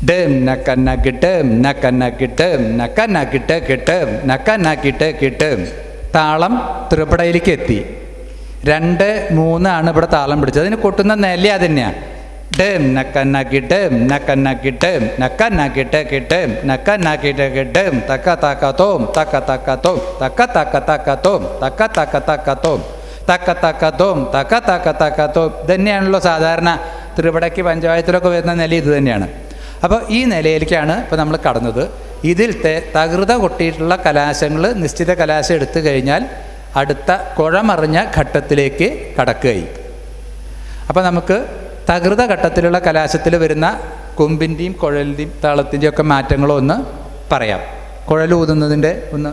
ഡേം നക്ക നക്കിട്ടേം നക്ക നക്കിട്ടേം നക്ക നക്കിട്ട് കിട്ടേം നക്ക നക്കിട്ട് കിട്ടേം. താളം ത്രിപുടയിലേക്ക് എത്തി. 2, 3 ആണ് ഇവിടെ താളം പിടിച്ചത്. അതിന് കൊട്ടുന്ന നില തന്നെയാണ്. ഡേം നക്ക നക്കിട്ടേം നക്ക നക്കിട്ടേം നക്ക നക്കിട്ട് കിട്ടേം നക്ക നക്കിട്ട് കിട്ടേം തക്ക തക്ക തോം തക്ക തക്ക തോം തക്ക തക്ക തക്ക തോം തക്ക തക്ക തക്ക തോം തക്ക തക്ക തോം തക്ക തക്ക തക്ക തോം. ഇതന്നെയാണല്ലോ സാധാരണ ത്രിപുടയ്ക്ക് പഞ്ചവായത്തിലൊക്കെ വരുന്ന നില ഇത് തന്നെയാണ്. അപ്പോൾ ഈ നിലയിലേക്കാണ് ഇപ്പോൾ നമ്മൾ കടന്നത്. ഇതിലത്തെ തകൃത കൊട്ടിയിട്ടുള്ള കലാശങ്ങൾ നിശ്ചിത കലാശം എടുത്തു കഴിഞ്ഞാൽ അടുത്ത കുഴമറിഞ്ഞ ഘട്ടത്തിലേക്ക് കടക്കുകയായി. അപ്പോൾ നമുക്ക് തകൃത ഘട്ടത്തിലുള്ള കലാശത്തിൽ വരുന്ന കൊമ്പിൻ്റെയും കുഴലിൻ്റെയും താളത്തിൻ്റെയും ഒക്കെ മാറ്റങ്ങളോ ഒന്ന് പറയാം. കുഴൽ ഊതുന്നതിൻ്റെ ഒന്ന്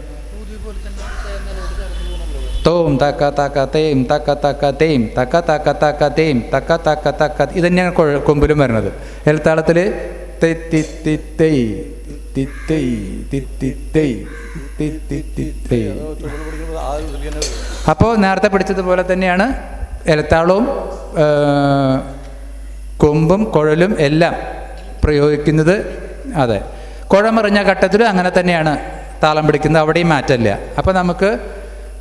തോം തക്ക തക്ക തേം തക്ക തക്ക തേം തക്ക തക്ക തക്ക തേം തക്ക തക്ക തക്ക. ഇത് തന്നെയാണ് കൊമ്പിലും വരുന്നത്. എൽത്താളത്തിൽ അപ്പോൾ നേരത്തെ പിടിച്ചതുപോലെ തന്നെയാണ് എലത്താളവും കൊമ്പും കുഴലും എല്ലാം പ്രയോഗിക്കുന്നത്. അതെ, കുഴമറിഞ്ഞ ഘട്ടത്തിലും അങ്ങനെ തന്നെയാണ് താളം പിടിക്കുന്നത്. അവിടെയും മാറ്റമില്ല. അപ്പോൾ നമുക്ക്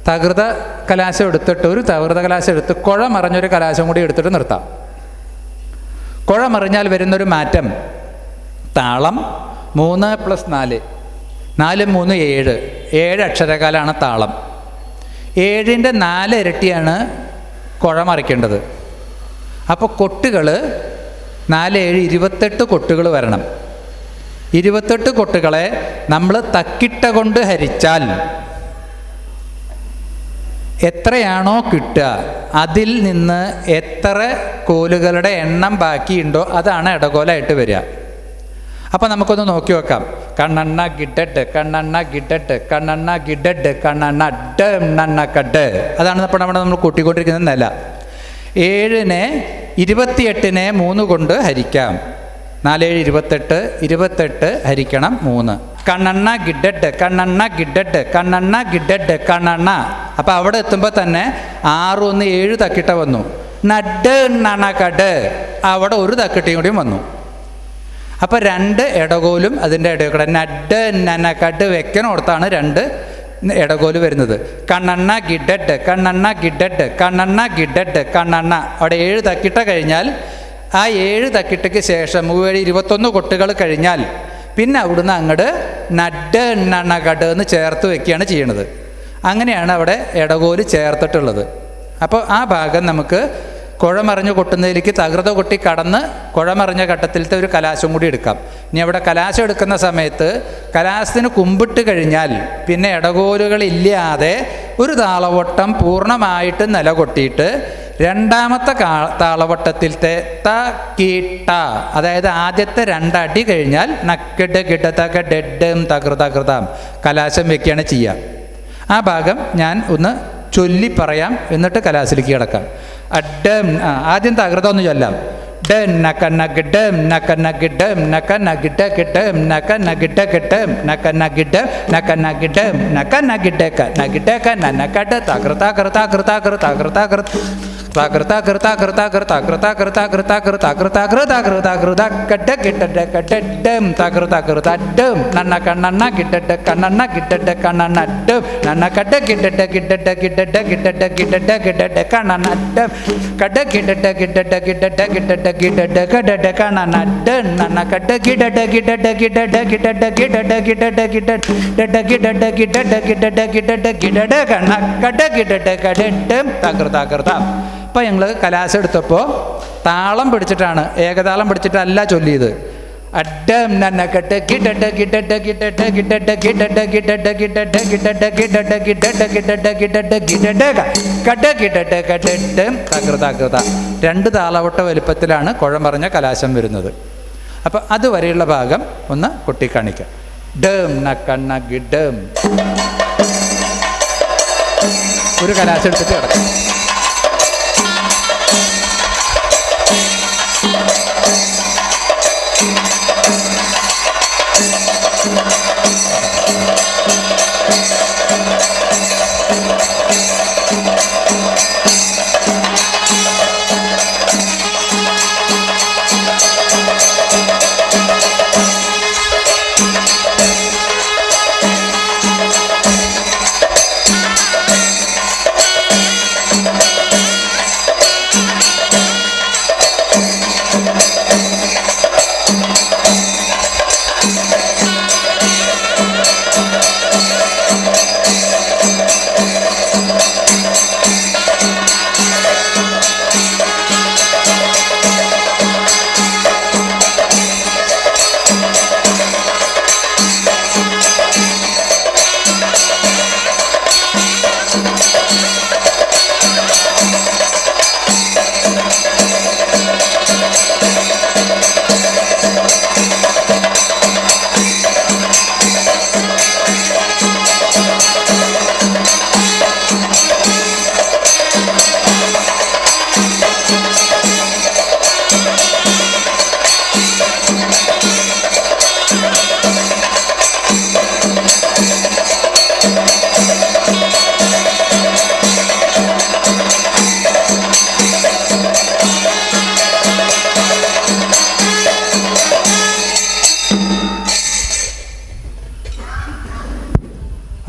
തകൃത കലാശം എടുത്തിട്ട് ഒരു തകൃത കലാശം എടുത്ത് കുഴമറിഞ്ഞൊരു കലാശം കൂടി എടുത്തിട്ട് നിർത്താം. കുഴമറിഞ്ഞാൽ വരുന്നൊരു മാറ്റം, താളം 3 + 4, 4 3 7, 7 അക്ഷരകാലാണ് താളം. 7ൻ്റെ 4 ഇരട്ടിയാണ് കുഴമറിക്കേണ്ടത്. അപ്പോൾ കൊട്ടുകൾ 4 7 28 കൊട്ടുകൾ വരണം. 28 കൊട്ടുകളെ നമ്മൾ തക്കിട്ട കൊണ്ട് ഹരിച്ചാൽ എത്രയാണോ കിട്ടുക അതിൽ നിന്ന് എത്ര കോലുകളുടെ എണ്ണം ബാക്കിയുണ്ടോ അതാണ് ഇടകോലായിട്ട് വരിക. അപ്പം നമുക്കൊന്ന് നോക്കി വെക്കാം. കണ്ണണ്ണ ഗിഡഡ് കണ്ണണ്ണ ഗിഡഡ് കണ്ണണ്ണ ഗിഡഡ് കണ്ണണ്ണ ഡം നണ്ണക്കഡ്. അതാണ് ഇപ്പോൾ നമ്മൾ കൂട്ടിക്കൊണ്ടിരിക്കുന്ന നില. 7നെ 28നെ 3 കൊണ്ട് ഹരിക്കാം. 4 7 28, 28 ഹരിക്കണം 3. കണ്ണണ്ണ ഗിഡഡ് കണ്ണണ്ണ ഗിഡഡ് കണ്ണണ്ണ ഗിഡഡ് കണ്ണണ്ണ. അപ്പം അവിടെ എത്തുമ്പോൾ തന്നെ 6 1 7 തക്കിട്ട വന്നു. നഡ് നണക്കട് അവിടെ ഒരു തക്കിട്ടയും കൂടിയും വന്നു. അപ്പം 2 ഇടകോലും അതിൻ്റെ ഇടയിൽ നഡ് നനക്കട് വെക്കണോടത്താണ് 2 ഇടകോല് വരുന്നത്. കണ്ണണ്ണ ഗിഡഡ് കണ്ണണ്ണ ഗിഡഡ് കണ്ണണ്ണ ഗിഡഡ് കണ്ണണ്ണ. അവിടെ 7 തക്കിട്ട കഴിഞ്ഞാൽ ആ 7 തക്കിട്ടയ്ക്ക് ശേഷം 21 കൊട്ടുകൾ കഴിഞ്ഞാൽ പിന്നെ അവിടുന്ന് അങ്ങോട്ട് നഡ് നണകട് എന്ന് ചേർത്ത് വെക്കുകയാണ് ചെയ്യണത്. അങ്ങനെയാണ് അവിടെ ഇടകോല് ചേർത്തിട്ടുള്ളത്. അപ്പോൾ ആ ഭാഗം നമുക്ക് കുഴമറിഞ്ഞ് കൊട്ടുന്നതിലേക്ക് തകൃത കൊട്ടി കടന്ന് കുഴമറിഞ്ഞ ഘട്ടത്തിലത്തെ ഒരു കലാശം കൂടി എടുക്കാം. ഇനി അവിടെ കലാശം എടുക്കുന്ന സമയത്ത് കലാശത്തിന് കുമ്പിട്ട് കഴിഞ്ഞാൽ പിന്നെ ഇടകോലുകളില്ലാതെ ഒരു താളവട്ടം പൂർണ്ണമായിട്ട് നിലകൊട്ടിയിട്ട് രണ്ടാമത്തെ താളവട്ടത്തിലത്തെ ത കീട്ട, അതായത് ആദ്യത്തെ 2 അടി കഴിഞ്ഞാൽ നക്കിട് കിടതക ഡെഡും തകൃതകൃതം കലാശം വെക്കുകയാണ് ചെയ്യുക. ആ ഭാഗം ഞാൻ ഒന്ന് ചൊല്ലി പറയാം, എന്നിട്ട് കലാശത്തിലേക്ക് കിടക്കാം. അഡം ആദ്യം തകൃത ഒന്ന് ചൊല്ലാം. ഡം നക്ക നഗിഡം നക്ക നഗിഡം നക്ക നഗിഡ കിഡം നക്ക നഗിഡ കിഡം നക്ക നഗിഡം നക്ക നഗിഡം നക്ക നഗിഡക നഗിഡക നനക്കട തകൃത കൃത കൃത കൃത കൃത കൃത തകൃത കൃത കൃത കൃത കൃത കൃത കൃത കൃത കൃത കൃത കൃത കൃത കട കിടട കടഡം തകൃത കൃത ഡം നന്ന കണ്ണണ്ണ കിടട കണ്ണണ്ണ കിടട കണ്ണണ്ണ ഡം നന്ന കട കിടട കിടട കിടട കിടട കിടട കിടട കണ്ണണ്ണ ഡം കട കിടട കിടട കിടട കിടട കിടട കടട കണ്ണണ്ണ ഡം നന്ന കട കിടട കിടട കിടട കിടട കിടട കിടട കിടട കിടട കിടട കിടട കിടട കിടട കണ്ണ കട കിടട കടഡം തകൃത കൃത. ഇപ്പം ഞങ്ങൾ കലാശം എടുത്തപ്പോൾ താളം പിടിച്ചിട്ടാണ്, ഏകതാളം പിടിച്ചിട്ടല്ല ചൊല്ലിയത്. അഡം നന്നക്കട്ട് കിടട കിടട കിടട കിടട കിടട കിടട കിടട കിടട കിടട കിടട കിടട കിടട കിടട കട കിടട കടഡം തകൃത. 2 താളവട്ട വലുപ്പത്തിലാണ് കുഴമറിഞ്ഞ കലാശം വരുന്നത്. അപ്പം അതുവരെയുള്ള ഭാഗം ഒന്ന് കൊട്ടിക്കാണിക്കാം. ഡം നക്കണ്ണ ഗിഡം. ഒരു കലാശം എടുത്തിട്ട് കിടക്കാം.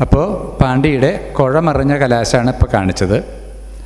അപ്പോൾ പാണ്ഡ്യയുടെ കുഴമറിഞ്ഞ കലാശമാണ് ഇപ്പോൾ കാണിച്ചത്.